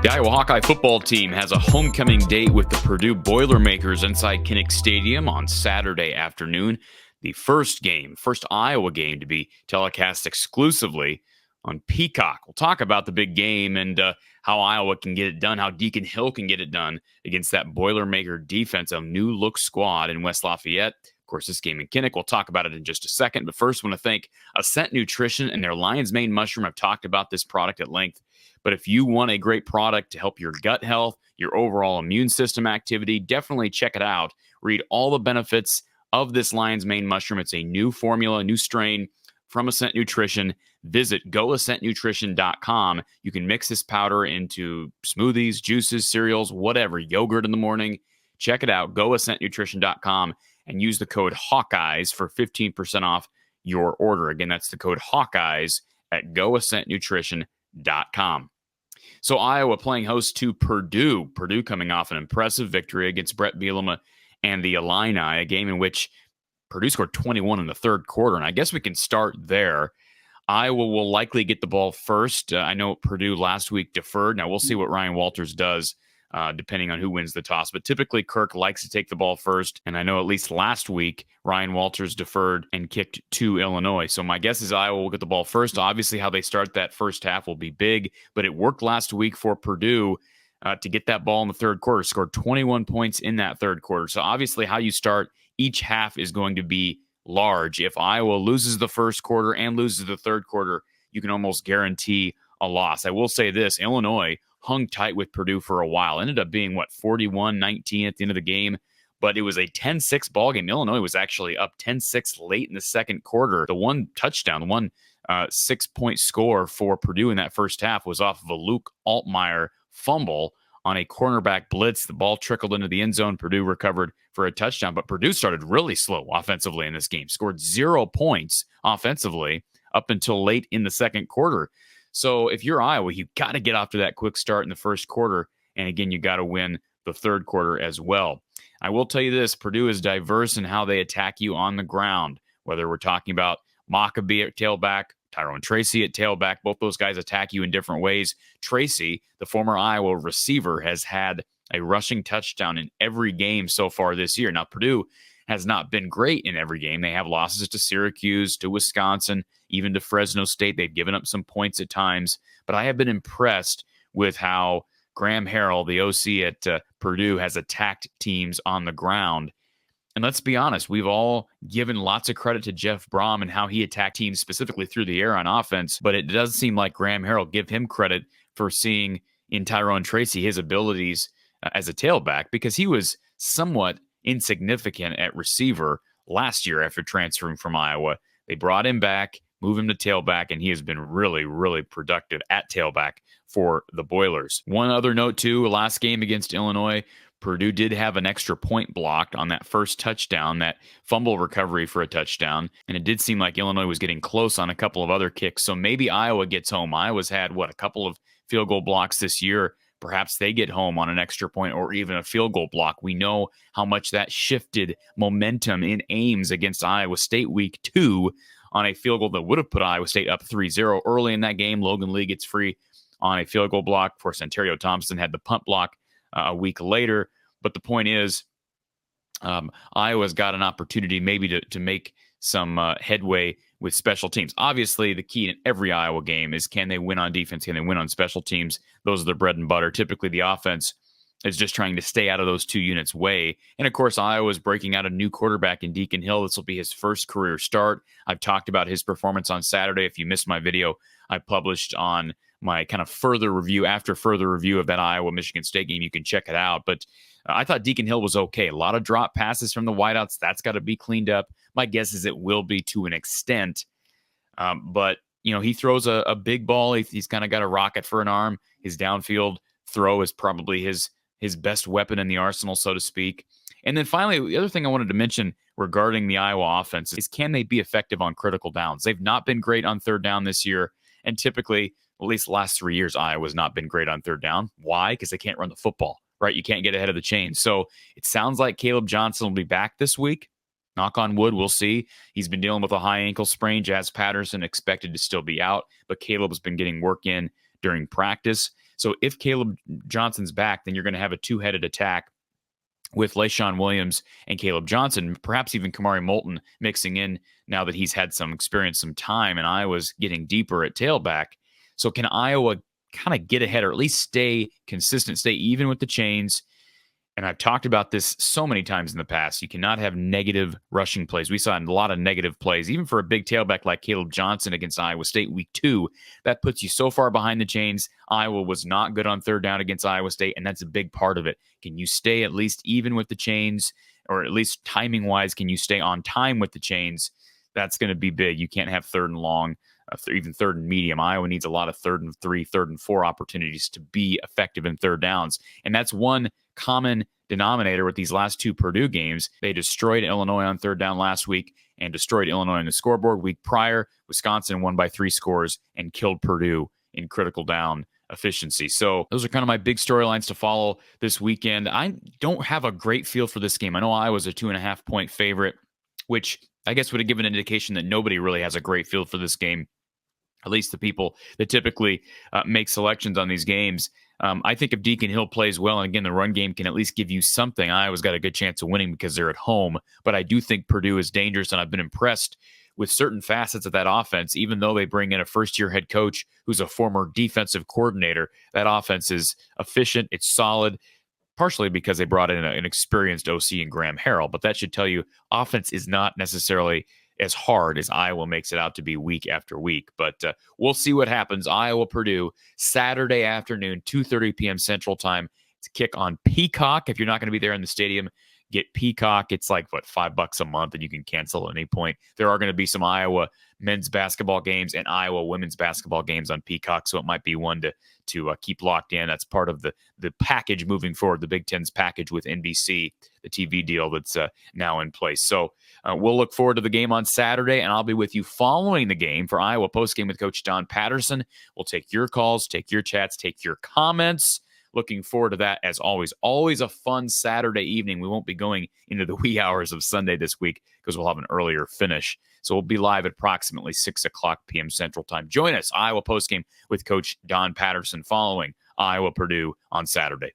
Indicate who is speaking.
Speaker 1: The Iowa Hawkeye football team has a homecoming date with the Purdue Boilermakers inside Kinnick Stadium on Saturday afternoon. The first Iowa game to be telecast exclusively on Peacock. We'll talk about the big game and how Iowa can get it done, how Deacon Hill can get it done against that Boilermaker defense, a new-look squad in West Lafayette. Of course, this game in Kinnick, we'll talk about it in just a second. But first, I want to thank Ascent Nutrition and their Lion's Mane Mushroom. I've talked about this product at length. But if you want a great product to help your gut health, your overall immune system activity, definitely check it out. Read all the benefits of this Lion's Mane Mushroom. It's a new formula, new strain from Ascent Nutrition. Visit goascentnutrition.com. You can mix this powder into smoothies, juices, cereals, whatever, yogurt in the morning. Check it out, goascentnutrition.com, and use the code Hawkeyes for 15% off your order. Again, that's the code Hawkeyes at goascentnutrition.com. So Iowa playing host to Purdue. Purdue coming off an impressive victory against Brett Bielema and the Illini, a game in which Purdue scored 21 in the third quarter. And I guess we can start there. Iowa will likely get the ball first. I know Purdue last week deferred. Now we'll see what Ryan Walters does depending on who wins the toss. But typically Kirk likes to take the ball first. And I know at least last week, Ryan Walters deferred and kicked to Illinois. So my guess is Iowa will get the ball first. Obviously, how they start that first half will be big. But it worked last week for Purdue to get that ball in the third quarter. Scored 21 points in that third quarter. So obviously how you start each half is going to be large. If Iowa loses the first quarter and loses the third quarter, you can almost guarantee a loss. I will say this, Illinois hung tight with Purdue for a while. Ended up being, 41-19 at the end of the game. But it was a 10-6 ball game. Illinois was actually up 10-6 late in the second quarter. The one touchdown, the one 6-point score for Purdue in that first half was off of a Luke Altmaier fumble on a cornerback blitz. The ball trickled into the end zone. Purdue recovered for a touchdown. But Purdue started really slow offensively in this game. Scored 0 points offensively up until late in the second quarter. So if you're Iowa, you've got to get off to that quick start in the first quarter. And again, you got to win the third quarter as well. I will tell you this, Purdue is diverse in how they attack you on the ground, whether we're talking about Maccabee at tailback, Tyrone Tracy at tailback. Both those guys attack you in different ways. Tracy, the former Iowa receiver, has had a rushing touchdown in every game so far this year. Now, Purdue has not been great in every game. They have losses to Syracuse, to Wisconsin, even to Fresno State. They've given up some points at times. But I have been impressed with how Graham Harrell, the OC at Purdue, has attacked teams on the ground. And let's be honest, we've all given lots of credit to Jeff Brom and how he attacked teams specifically through the air on offense. But it does seem like Graham Harrell, give him credit for seeing in Tyrone Tracy his abilities as a tailback, because he was somewhat insignificant at receiver last year after transferring from Iowa. They brought him back, move him to tailback, and he has been really, really productive at tailback for the Boilers. One other note, too, last game against Illinois, Purdue did have an extra point blocked on that first touchdown, that fumble recovery for a touchdown, and it did seem like Illinois was getting close on a couple of other kicks, so maybe Iowa gets home. Iowa's had, a couple of field goal blocks this year. Perhaps they get home on an extra point or even a field goal block. We know how much that shifted momentum in Ames against Iowa State week 2 on a field goal that would have put Iowa State up 3-0 early in that game. Logan Lee gets free on a field goal block. Of course, Ontario Thompson had the punt block a week later. But the point is, Iowa's got an opportunity maybe to make some headway with special teams. Obviously, the key in every Iowa game is, can they win on defense? Can they win on special teams? Those are their bread and butter. Typically, the offense is just trying to stay out of those two units' way. And, of course, Iowa's breaking out a new quarterback in Deacon Hill. This will be his first career start. I've talked about his performance on Saturday. If you missed my video, I published on my kind of further review of that Iowa-Michigan State game. You can check it out. But I thought Deacon Hill was okay. A lot of drop passes from the wideouts. That's got to be cleaned up. My guess is it will be to an extent. But, he throws a big ball. He's kind of got a rocket for an arm. His downfield throw is probably his best weapon in the arsenal, so to speak. And then finally, the other thing I wanted to mention regarding the Iowa offense is, can they be effective on critical downs? They've not been great on third down this year. And typically, at least the last 3 years, Iowa's not been great on third down. Why? Because they can't run the football. Right? You can't get ahead of the chain. So it sounds like Caleb Johnson will be back this week. Knock on wood, we'll see. He's been dealing with a high ankle sprain. Jazz Patterson expected to still be out, but Caleb's been getting work in during practice. So if Caleb Johnson's back, then you're going to have a two-headed attack with LaShawn Williams and Caleb Johnson, perhaps even Kamari Moulton mixing in now that he's had some experience, some time, and Iowa's getting deeper at tailback. So can Iowa kind of get ahead or at least stay consistent, stay even with the chains? And I've talked about this so many times in the past. You cannot have negative rushing plays. We saw a lot of negative plays, even for a big tailback like Caleb Johnson against Iowa State week 2. That puts you so far behind the chains. Iowa was not good on third down against Iowa State, and that's a big part of it. Can you stay at least even with the chains, or at least timing-wise, can you stay on time with the chains? That's going to be big. You can't have third and long, even third and medium. Iowa needs a lot of 3rd and 3, 3rd and 4 opportunities to be effective in third downs. And that's one common denominator with these last 2 Purdue games. They destroyed Illinois on third down last week and destroyed Illinois on the scoreboard. Week prior, Wisconsin won by 3 scores and killed Purdue in critical down efficiency. So those are kind of my big storylines to follow this weekend. I don't have a great feel for this game. I know Iowa's a 2.5-point favorite, which I guess would have given an indication that nobody really has a great feel for this game, at least the people that typically make selections on these games. I think if Deacon Hill plays well, and again, the run game can at least give you something, Iowa's got a good chance of winning because they're at home. But I do think Purdue is dangerous, and I've been impressed with certain facets of that offense, even though they bring in a first-year head coach who's a former defensive coordinator. That offense is efficient. It's solid, partially because they brought in an experienced OC in Graham Harrell. But that should tell you offense is not necessarily as hard as Iowa makes it out to be week after week. But we'll see what happens. Iowa-Purdue, Saturday afternoon, 2:30 p.m. Central Time. It's a kick on Peacock. If you're not going to be there in the stadium, get Peacock. It's like, $5 a month, and you can cancel at any point. There are going to be some Iowa men's basketball games and Iowa women's basketball games on Peacock, so it might be one to keep locked in. That's part of the package moving forward, the Big Ten's package with NBC, the TV deal that's now in place. So we'll look forward to the game on Saturday, and I'll be with you following the game for Iowa postgame with Coach Don Patterson. We'll take your calls, take your chats, take your comments. Looking forward to that as always. Always a fun Saturday evening. We won't be going into the wee hours of Sunday this week because we'll have an earlier finish. So we'll be live at approximately 6 o'clock p.m. Central Time. Join us, Iowa postgame with Coach Don Patterson following Iowa-Purdue on Saturday.